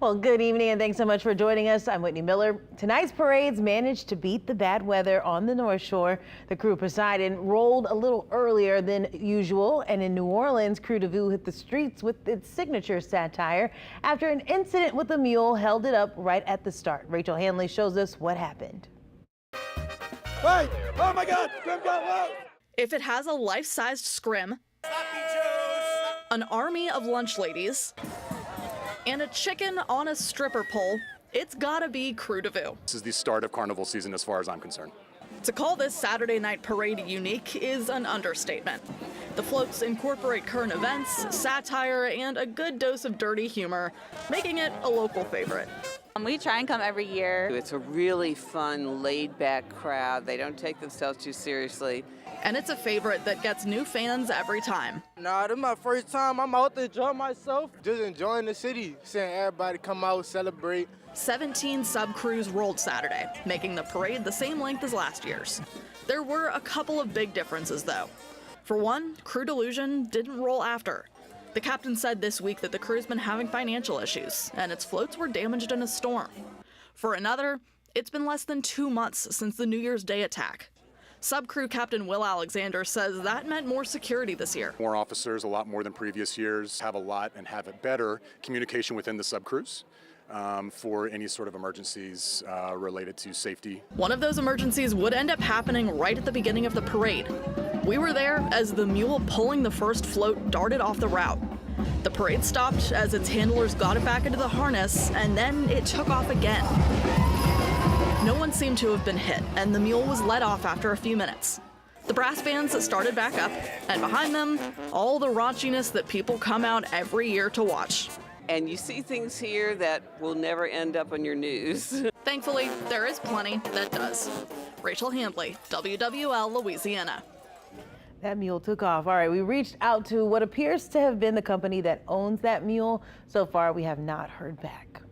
Well, good evening and thanks so much for joining us. I'm Whitney Miller. Tonight's parades managed to beat the bad weather on the North Shore. The Crew Poseidon rolled a little earlier than usual, and in New Orleans, Krewe Du Vieux hit the streets with its signature satire after an incident with a mule held it up right at the start. Rachel Hanley shows us what happened. Wait! Oh my God! Scrim got low! If it has a life-sized scrim, an army of lunch ladies, and a chicken on a stripper pole, it's gotta be Krewe Du Vieux. This is the start of carnival season as far as I'm concerned. To call this Saturday night parade unique is an understatement. The floats incorporate current events, satire, and a good dose of dirty humor, making it a local favorite. We try and come every year. It's a really fun, laid-back crowd. They don't take themselves too seriously. And it's a favorite that gets new fans every time. Nah, this is my first time. I'm out to enjoy myself. Just enjoying the city, seeing everybody come out, celebrate. 17 sub-crews rolled Saturday, making the parade the same length as last year's. There were a couple of big differences, though. For one, Krewe Delusion didn't roll after. The captain said this week that the crew's been having financial issues, and its floats were damaged in a storm. For another, it's been less than 2 months since the New Year's Day attack. Sub-crew Captain Will Alexander says that meant more security this year. More officers, a lot more than previous years, have a lot and have a better communication within the sub-crews for any sort of emergencies related to safety. One of those emergencies would end up happening right at the beginning of the parade. We were there as the mule pulling the first float darted off the route. The parade stopped as its handlers got it back into the harness, and then it took off again. No one seemed to have been hit, and the mule was let off after a few minutes. The brass bands started back up, and behind them, all the raunchiness that people come out every year to watch. And you see things here that will never end up on your news. Thankfully, there is plenty that does. Rachel Handley, WWL, Louisiana. That mule took off. All right, we reached out to what appears to have been the company that owns that mule. So far, we have not heard back.